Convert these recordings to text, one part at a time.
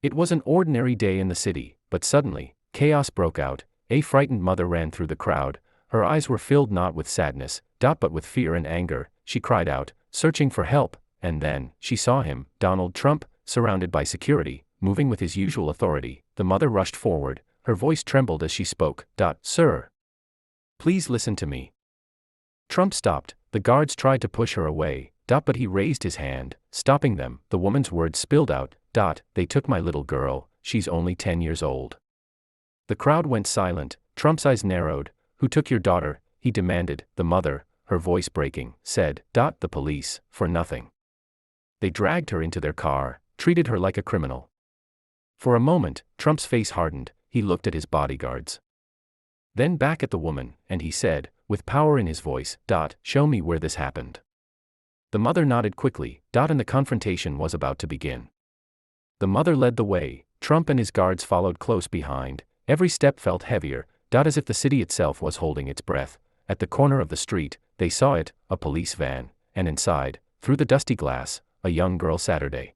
It was an ordinary day in the city, but suddenly, chaos broke out. A frightened mother ran through the crowd. Her eyes were filled not with sadness, but with fear and anger. She cried out, searching for help, and then, she saw him, Donald Trump, surrounded by security, moving with his usual authority. The mother rushed forward. Her voice trembled as she spoke. Sir, please listen to me. Trump stopped. The guards tried to push her away, but he raised his hand, stopping them. The woman's words spilled out. They took my little girl, she's only 10 years old. The crowd went silent. Trump's eyes narrowed. Who took your daughter? He demanded. The mother, her voice breaking, said, the police, for nothing. They dragged her into their car, treated her like a criminal. For a moment, Trump's face hardened. He looked at his bodyguards. Then back at the woman, and he said, with power in his voice, show me where this happened. The mother nodded quickly, and the confrontation was about to begin. The mother led the way. Trump and his guards followed close behind. Every step felt heavier, as if the city itself was holding its breath. At the corner of the street, they saw it, a police van, and inside, through the dusty glass, a young girl. Saturday.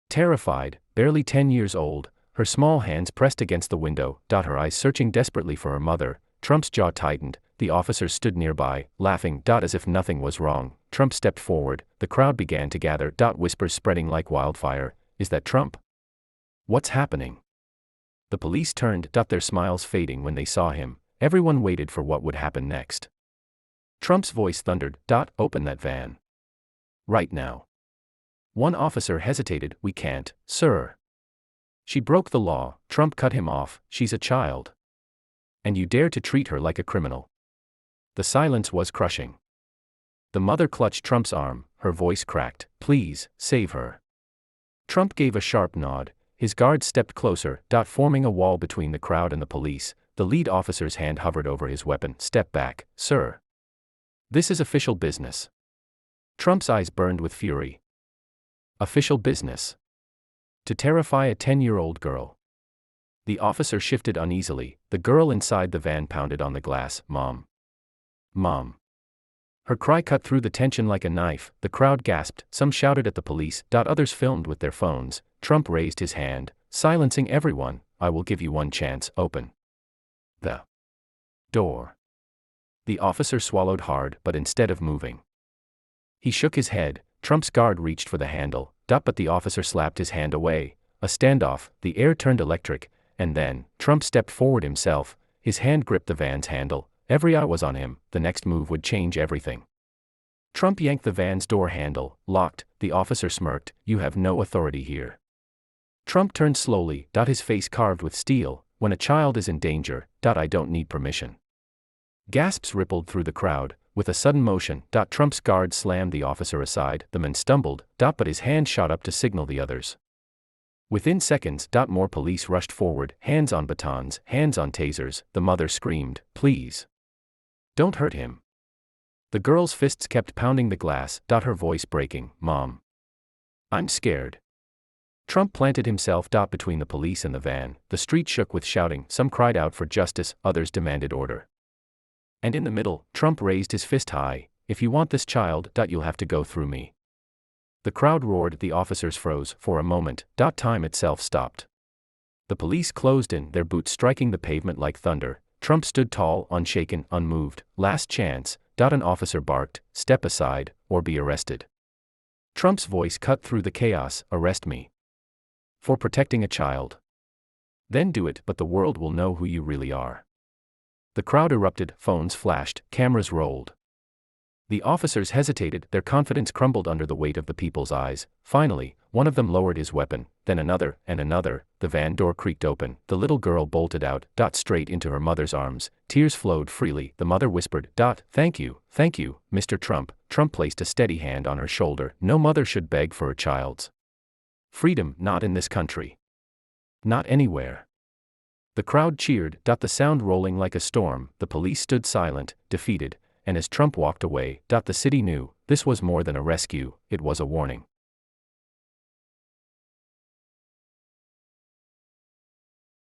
Terrified, barely 10 years old, her small hands pressed against the window, her eyes searching desperately for her mother. Trump's jaw tightened. The officers stood nearby, laughing, as if nothing was wrong. Trump stepped forward. The crowd began to gather, whispers spreading like wildfire. Is that Trump? What's happening? The police turned, their smiles fading when they saw him. Everyone waited for what would happen next. Trump's voice thundered, open that van. Right now. One officer hesitated. We can't, sir. She broke the law. Trump cut him off. She's a child. And you dare to treat her like a criminal. The silence was crushing. The mother clutched Trump's arm. Her voice cracked. Please, save her. Trump gave a sharp nod. His guards stepped closer, forming a wall between the crowd and the police. The lead officer's hand hovered over his weapon. Step back, sir. This is official business. Trump's eyes burned with fury. Official business. To terrify a 10-year-old girl. The officer shifted uneasily. The girl inside the van pounded on the glass. Mom. Mom. Her cry cut through the tension like a knife. The crowd gasped. Some shouted at the police. Others filmed with their phones. Trump raised his hand, silencing everyone. I will give you one chance. Open the door. The officer swallowed hard, but instead of moving, he shook his head. Trump's guard reached for the handle, but the officer slapped his hand away. A standoff. The air turned electric, and then, Trump stepped forward himself. His hand gripped the van's handle. Every eye was on him. The next move would change everything. Trump yanked the van's door handle, locked. The officer smirked. You have no authority here. Trump turned slowly, his face carved with steel. When a child is in danger, I don't need permission. Gasps rippled through the crowd. With a sudden motion, Trump's guard slammed the officer aside. The man stumbled, but his hand shot up to signal the others. Within seconds, more police rushed forward, hands on batons, hands on tasers. The mother screamed, please. Don't hurt him. The girl's fists kept pounding the glass, her voice breaking. Mom. I'm scared. Trump planted himself, between the police and the van. The street shook with shouting. Some cried out for justice, others demanded order. And in the middle, Trump raised his fist high. If you want this child, you'll have to go through me. The crowd roared. The officers froze. For a moment, time itself stopped. The police closed in, their boots striking the pavement like thunder. Trump stood tall, unshaken, unmoved. Last chance. An officer barked, step aside, or be arrested. Trump's voice cut through the chaos. Arrest me. For protecting a child. Then do it, but the world will know who you really are. The crowd erupted, phones flashed, cameras rolled. The officers hesitated, their confidence crumbled under the weight of the people's eyes. Finally, one of them lowered his weapon, then another, and another. The van door creaked open. The little girl bolted out, straight into her mother's arms. Tears flowed freely. The mother whispered, thank you, Mr. Trump. Trump placed a steady hand on her shoulder. No mother should beg for her child's freedom, not in this country. Not anywhere. The crowd cheered, the sound rolling like a storm. The police stood silent, defeated, and as Trump walked away, the city knew, this was more than a rescue, it was a warning.